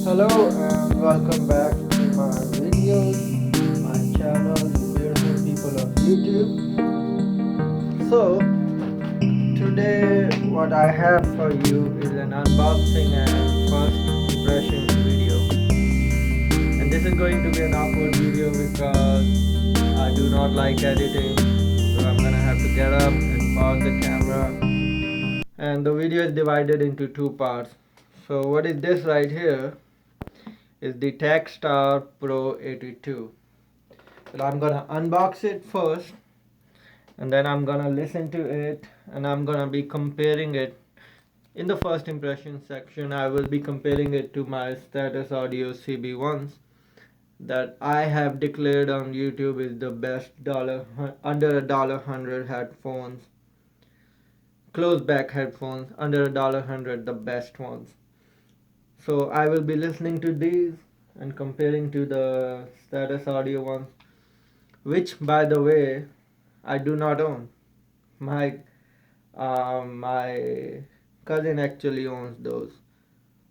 Hello and welcome back to my videos, my channel, you beautiful people of YouTube. So today what I have for you is an unboxing and first impressions video. And this is going to be an awkward video because I do not like editing. So I'm gonna have to get up and pause the camera. And the video is divided into two parts. So what is this right here is the TAKSTAR Pro 82. So I'm gonna unbox it first and then I'm gonna listen to it and I'm gonna be comparing it. In the first impression section I will be comparing it to my status audio CB1s that I have declared on YouTube is the best under $100 headphones, close back headphones under $100, the best ones. So I will be listening to these and comparing to the status audio ones, which by the way I do not own. My cousin actually owns those.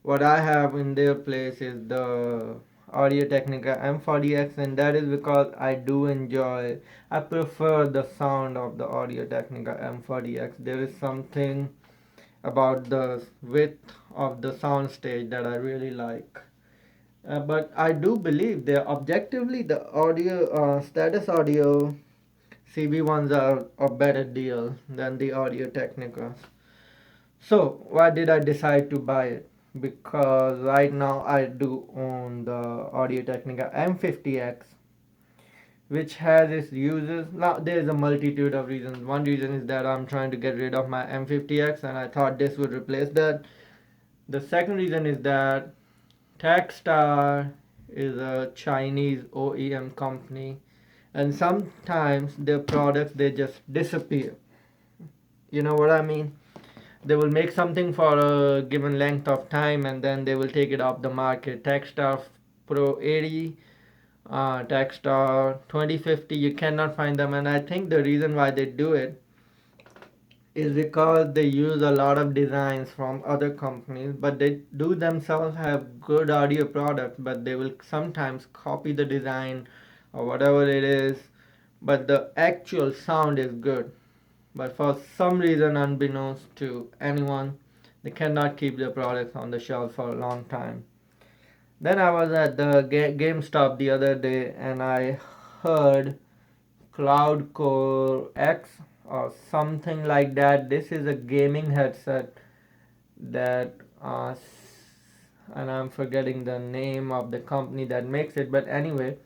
What I have in their place is the Audio Technica M40X, and that is because I prefer the sound of the Audio Technica M40X. There is something about the width of the sound stage that I really like. But I do believe they're objectively the status audio CB1s are a better deal than the Audio Technica. So why did I decide to buy it? Because right now I do own the Audio Technica M50X, which has its uses. Now there is a multitude of reasons. One reason is that I'm trying to get rid of my M50X and I thought this would replace that. The second reason is that TAKSTAR is a Chinese OEM company and sometimes their products they just disappear. You know what I mean? They will make something for a given length of time and then they will take it off the market. TAKSTAR Pro 80, TAKSTAR 2050, you cannot find them, and I think the reason why they do it is because they use a lot of designs from other companies, but they do themselves have good audio products, but they will sometimes copy the design or whatever it is, but the actual sound is good. But for some reason unbeknownst to anyone, they cannot keep their products on the shelf for a long time. Then I was at the GameStop the other day and I heard Cloud Core X or something like that. This is a gaming headset that and I'm forgetting the name of the company that makes it, but anyway,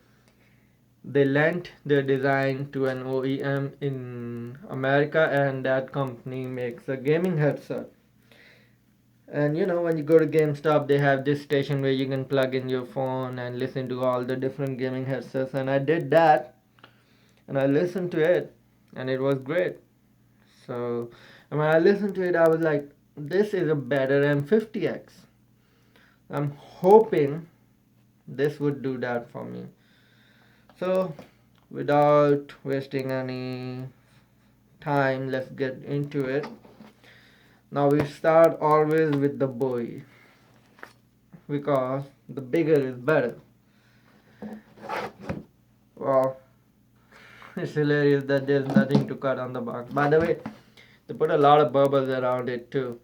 they lent their design to an OEM in America and that company makes a gaming headset. And you know, when you go to GameStop, they have this station where you can plug in your phone and listen to all the different gaming headsets. And I did that and I listened to it and it was great. So and when I listened to it, I was like, this is a better M50X. I'm hoping this would do that for me. So without wasting any time, let's get into it. Now we start always with the boy because the bigger is better. Wow, it's hilarious that there's nothing to cut on the box. By the way, they put a lot of bubbles around it too.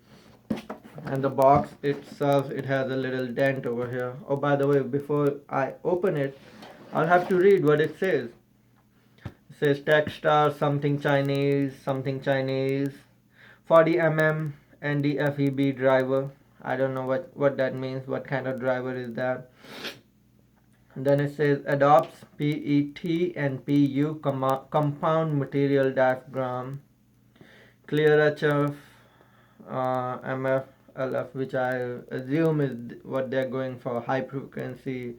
And the box itself, it has a little dent over here. Oh, by the way, before I open it, I'll have to read what it says. It says TAKSTAR something Chinese, 40 mm ND-FEB driver. I don't know what that means. What kind of driver is that? And then it says adopts PET and PU compound material diaphragm, clear HF, MF, LF, which I assume is what they're going for: high frequency,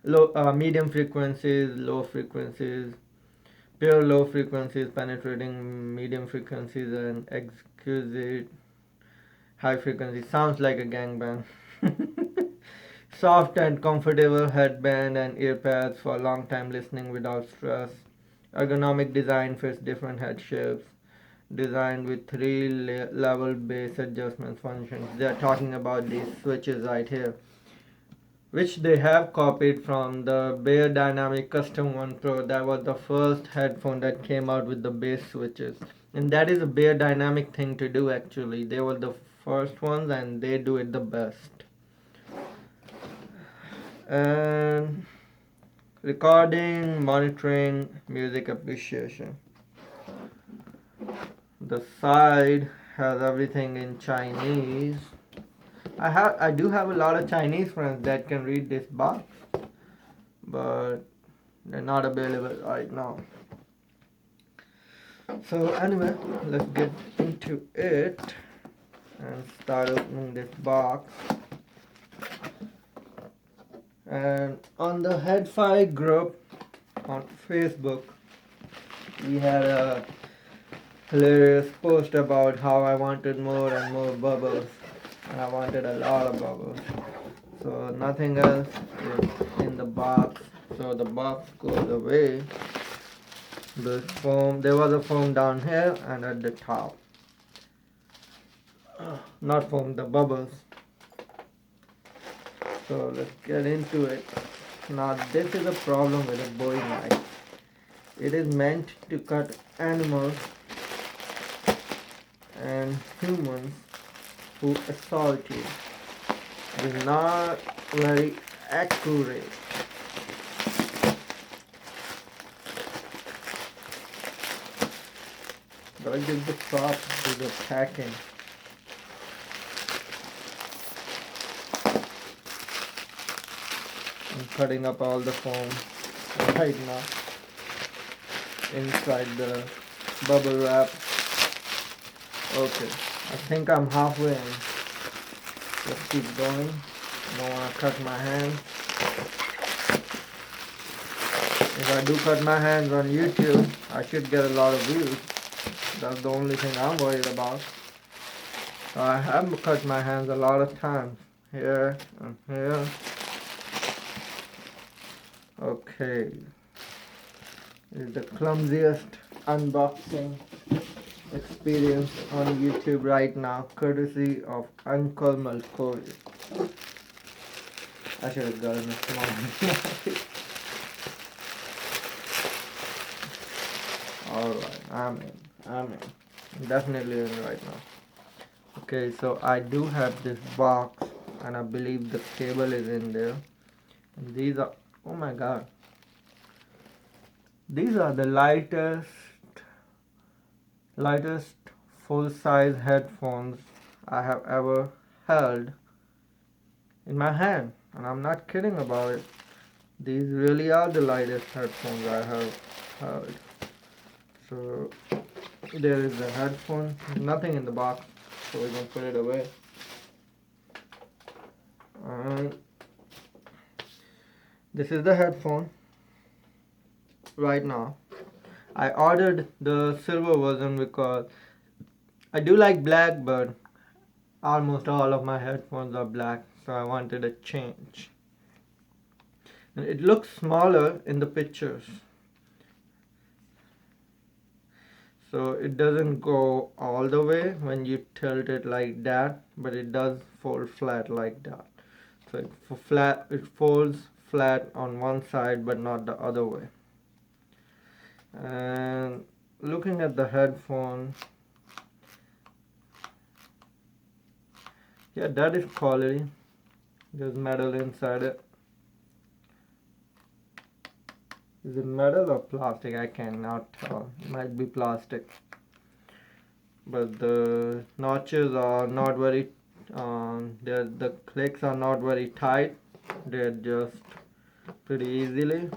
medium frequencies, low frequencies, pure low frequencies penetrating medium frequencies, and exquisite high frequency. Sounds like a gangbang. Soft and comfortable headband and ear pads for long time listening without stress. Ergonomic design fits different head shapes. Designed with three level bass adjustment functions. They are talking about these switches right here. which they have copied from the Bear Dynamic Custom 1 Pro. That was the first headphone that came out with the bass switches, and that is a Bear Dynamic thing to do. Actually, they were the first ones and they do it the best. And recording, monitoring, music appreciation. The side has everything in Chinese. I do have a lot of Chinese friends that can read this box, but they're not available right now. So anyway, let's get into it and start opening this box. And on the HeadFi group on Facebook, we had a hilarious post about how I wanted more and more bubbles, and I wanted a lot of bubbles. So nothing else is in the box. So the box goes away. The foam, there was a foam down here and at the top. Not foam, the bubbles. So let's get into it. Now this is a problem with a Bowie knife. It is meant to cut animals and humans who assault you. It is not very accurate. Gotta give the props to the packing. I'm cutting up all the foam right now inside the bubble wrap. Okay, I think I'm halfway in. Let's keep going. Don't want to cut my hands. If I do cut my hands on YouTube, I should get a lot of views. That's the only thing I'm worried about. I have cut my hands a lot of times. Here and here. Okay. This is the clumsiest unboxing experience on YouTube right now, courtesy of Uncle Malkoy. I should have gotten a small one. Alright, I'm in. Definitely in right now. Okay, so I do have this box and I believe the cable is in there. And these are, oh my god. These are the lightest full-size headphones I have ever held in my hand. And I'm not kidding about it. These really are the lightest headphones I have held. So there is the headphone, nothing in the box, so we're gonna put it away. And this is the headphone right now. I ordered the silver version because I do like black, but almost all of my headphones are black, so I wanted a change. And it looks smaller in the pictures. So it doesn't go all the way when you tilt it like that, but it does fold flat like that. So it folds flat on one side but not the other way. And looking at the headphone, yeah, that is quality. There's metal inside it. Is it metal or plastic? I cannot tell. It might be plastic. But the notches are not very, the clicks are not very tight. They're just pretty easily.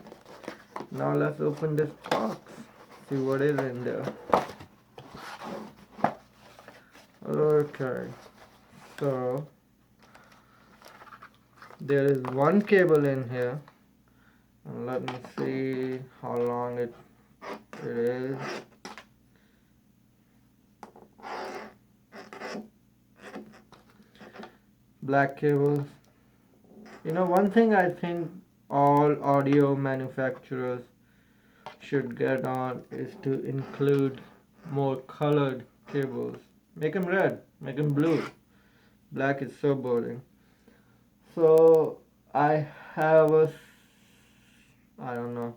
Now let's open this box. See what is in there. Okay. So there is one cable in here. And let me see how long it is. Black cables. You know, one thing I think all audio manufacturers should get on is to include more colored cables. Make them red, make them blue. Black is so boring. So I have a, I don't know,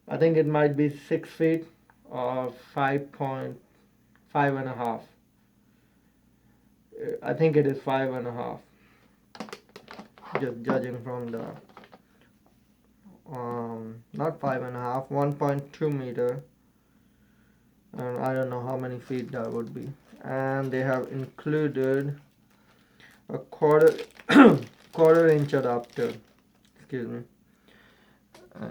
I think it might be 6 feet or 5.5 and a half. I think it is 5.5, just judging from the not 5.5, 1.2 meter, and I don't know how many feet that would be. And they have included a quarter inch adapter. Excuse me.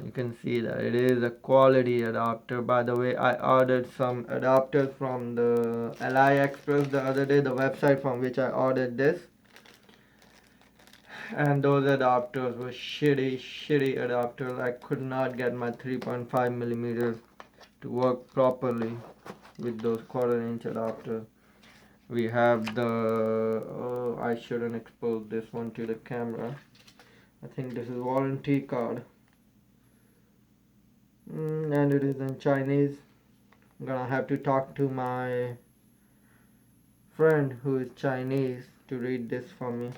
You can see that it is a quality adapter. By the way, I ordered some adapters from the AliExpress the other day, the website from which I ordered this, and those adapters were shitty adapters. I could not get my 3.5 millimeters to work properly with those quarter inch adapters. We have the, oh, I shouldn't expose this one to the camera. I think this is warranty card. And it is in Chinese. I'm gonna have to talk to my friend who is Chinese to read this for me.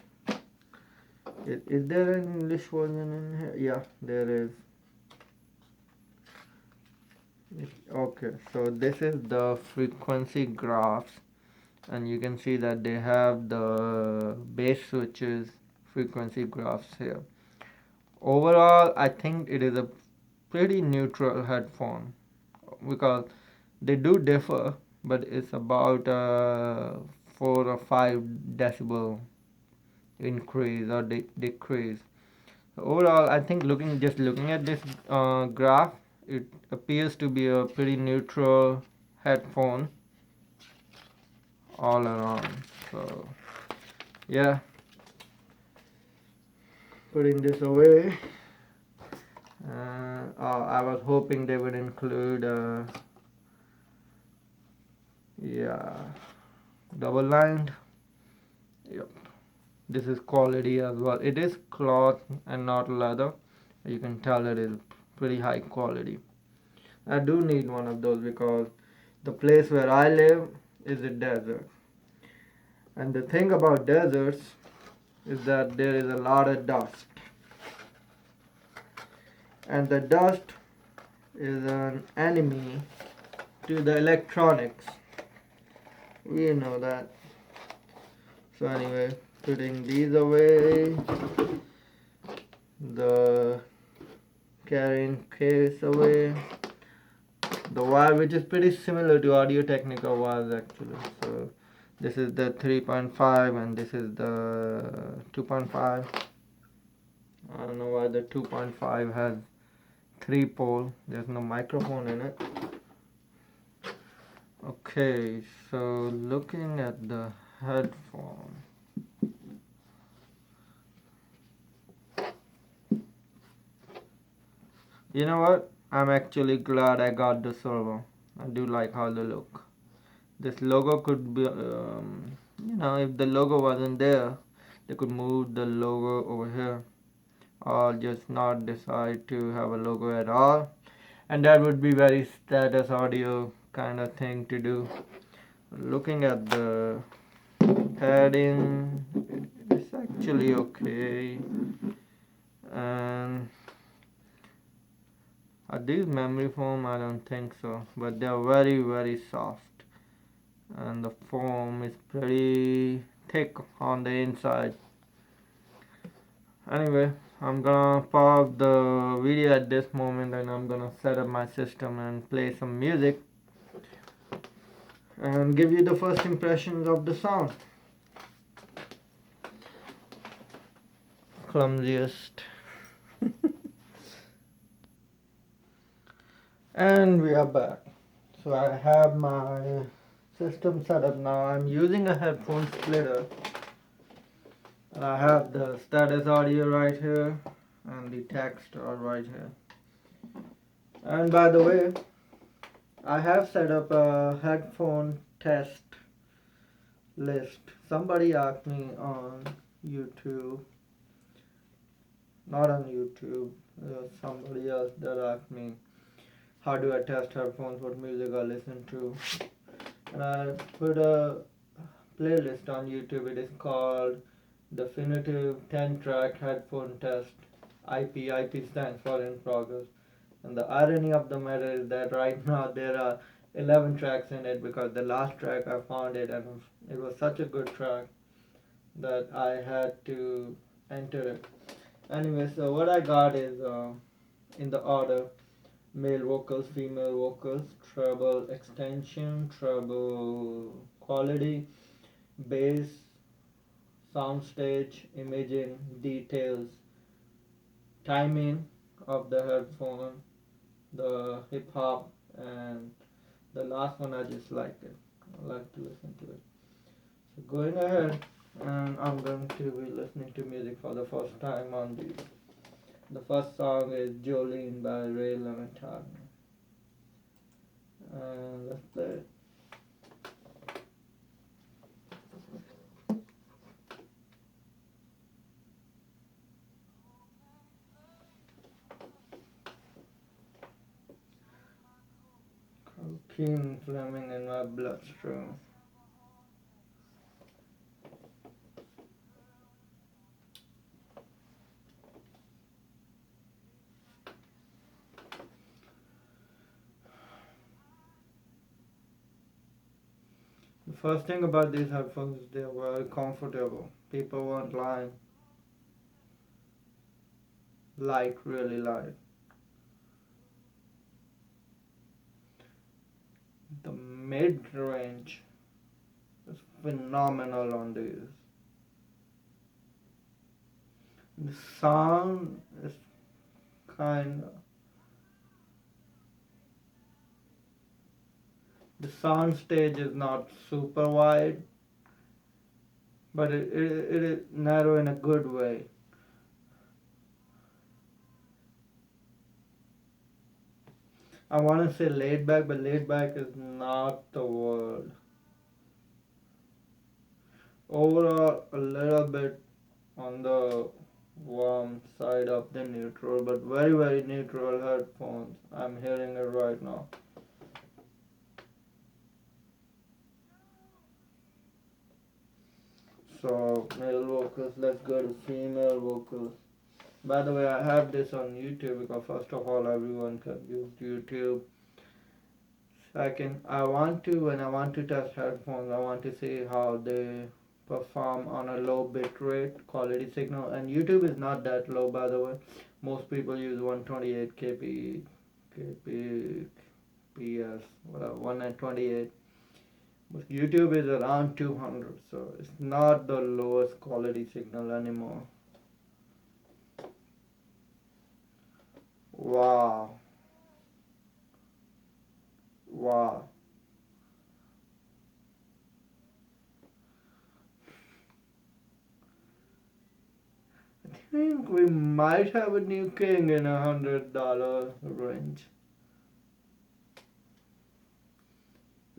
Is there an English version in here? Yeah, there is. Okay, so this is the frequency graphs, and you can see that they have the base switches frequency graphs here. Overall, I think it is a pretty neutral headphone, because they do differ, but it's about 4 or 5 decibel increase or decrease. Overall, I think just looking at this graph, it appears to be a pretty neutral headphone all around. So yeah, putting this away. I was hoping they would include yeah, double lined. Yep, this is quality as well. It is cloth and not leather. You can tell it is pretty high quality. I do need one of those because the place where I live is a desert, and the thing about deserts is that there is a lot of dust, and the dust is an enemy to the electronics. We know that. So anyway, putting these away, the carrying case away, the wire, which is pretty similar to Audio Technica wires actually. So this is the 3.5 and this is the 2.5. I don't know why the 2.5 has 3 pole. There's no microphone in it. Okay, so looking at the headphone, you know what? I'm actually glad I got the servo. I do like how they look. This logo could be, if the logo wasn't there, they could move the logo over here, or just not decide to have a logo at all, and that would be very status audio kind of thing to do. Looking at the heading, it's actually okay. And are these memory foam? I don't think so, but they are very soft, and the foam is pretty thick on the inside. Anyway, I'm gonna pause the video at this moment, and I'm gonna set up my system and play some music and give you the first impressions of the sound. Clumsiest. And we are back. So I have my system set up now. I'm using a headphone splitter, and I have the status audio right here and the TAKSTAR right here. And by the way, I have set up a headphone test list. Somebody asked me on YouTube, not on YouTube, somebody else that asked me, how do I test headphones, what music I listen to. And I put a playlist on YouTube. It is called definitive 10 track headphone test. IP stands for in progress. And the irony of the matter is that right now there are 11 tracks in it because the last track I found it and it was such a good track that I had to enter it. Anyway, so what I got is in the order: male vocals, female vocals, treble extension, treble quality, bass, soundstage, imaging, details, timing of the headphone, the hip hop, and the last one I just liked it. I like to listen to it. So going ahead, and I'm going to be listening to music for the first time on these. The first song is Jolene by Ray Lamontagne. Let's play it. Cocaine flaming in my bloodstream. The first thing about these headphones is they're very comfortable. People won't lie. Light, really light. The mid range is phenomenal on these. The sound is kind of. The sound stage is not super wide, but it is narrow in a good way. I want to say laid back, but laid back is not the word. Overall, a little bit on the warm side of the neutral, but very, very neutral headphones. I'm hearing it right now. So, male vocals, let's go to female vocals. By the way, I have this on YouTube because, first of all, everyone can use YouTube. Second, when I want to test headphones, I want to see how they perform on a low bit rate quality signal. And YouTube is not that low, by the way. Most people use 128 kbps, whatever, 128. But YouTube is around 200, so it's not the lowest quality signal anymore. Wow. Wow. I think we might have a new king in $100 range.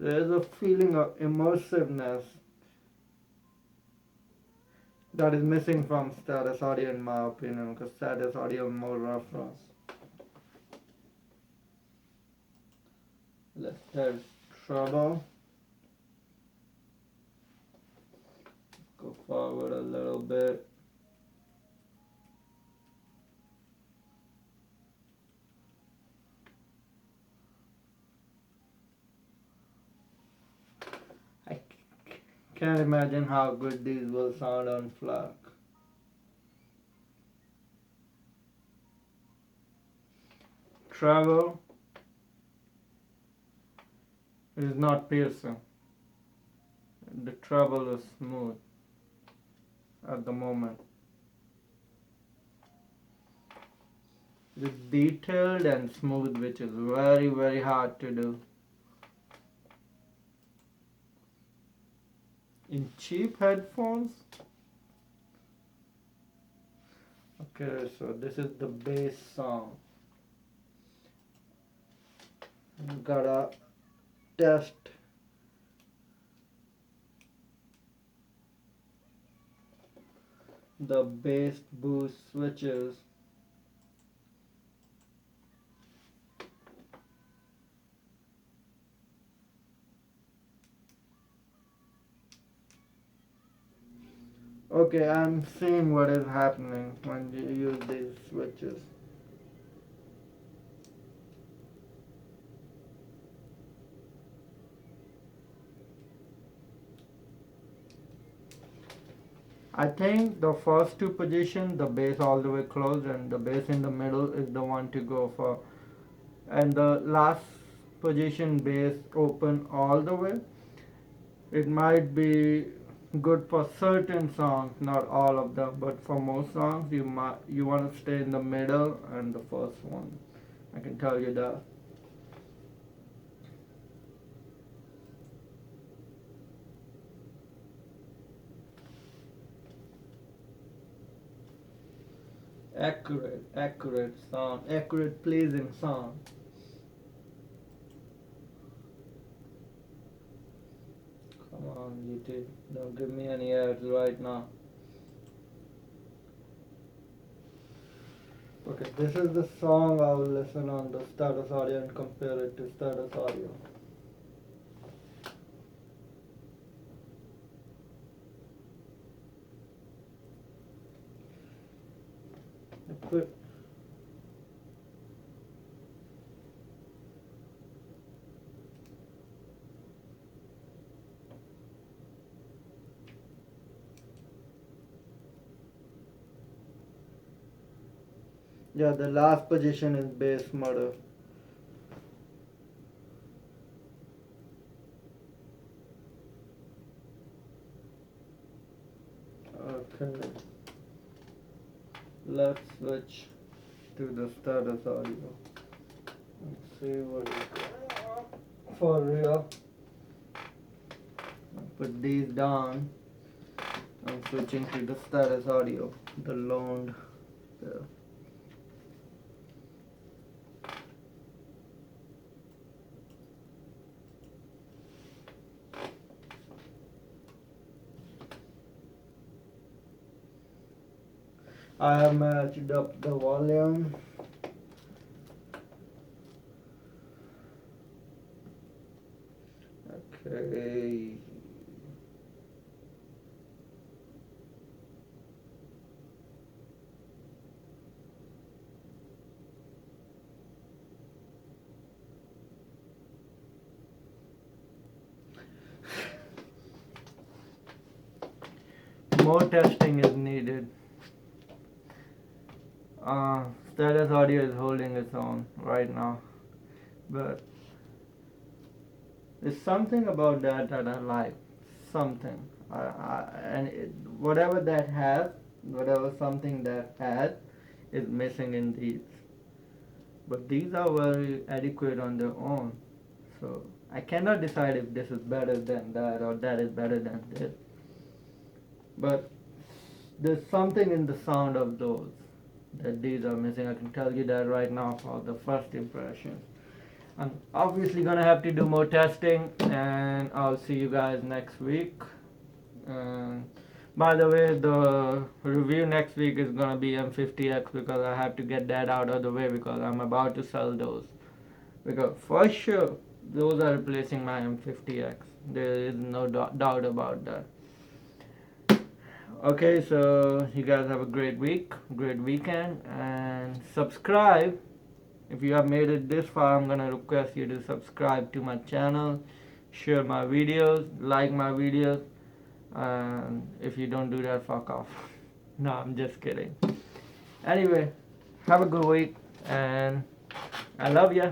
There's a feeling of immersiveness that is missing from status audio in my opinion, because status audio is more reference. Let's test treble. Go forward a little bit. I can't imagine how good these will sound on FLAC. Treble is not piercing. The treble is smooth at the moment. It's detailed and smooth, which is very, very hard to do. In cheap headphones. Okay, so this is the bass sound. Gotta test the bass boost switches. Okay, I'm seeing what is happening when you use these switches. I think the first two positions, the bass all the way closed and the bass in the middle is the one to go for. And the last position, bass open all the way, it might be good for certain songs, not all of them, but for most songs you want to stay in the middle and the first one. I can tell you that. Accurate sound, accurate pleasing sound. Come on, YouTube, don't give me any ads right now. Okay, this is the song I will listen on the status audio and compare it to status audio. Put Yeah, the last position is bass murder. Okay, let's switch to the status audio. Let's see what is for real. Put these down. I'm switching to the status audio, the lone there. I have matched up the volume. Okay. More testing is needed. Status audio is holding its own right now, but there's something about that I like. Something. And whatever that has, whatever something that has, is missing in these. But these are very adequate on their own. So I cannot decide if this is better than that or that is better than this. But there's something in the sound of those that these are missing. I can tell you that right now for the first impression. I'm obviously gonna have to do more testing, and I'll see you guys next week. And by the way, the review next week is gonna be M50X because I have to get that out of the way because I'm about to sell those. Because for sure, those are replacing my M50X. There is no doubt about that. Okay, so you guys have a great week, great weekend, and subscribe. If you have made it this far, I'm gonna request you to subscribe to my channel, share my videos, like my videos, and if you don't do that, fuck off. No, I'm just kidding. Anyway, have a good week, and I love ya.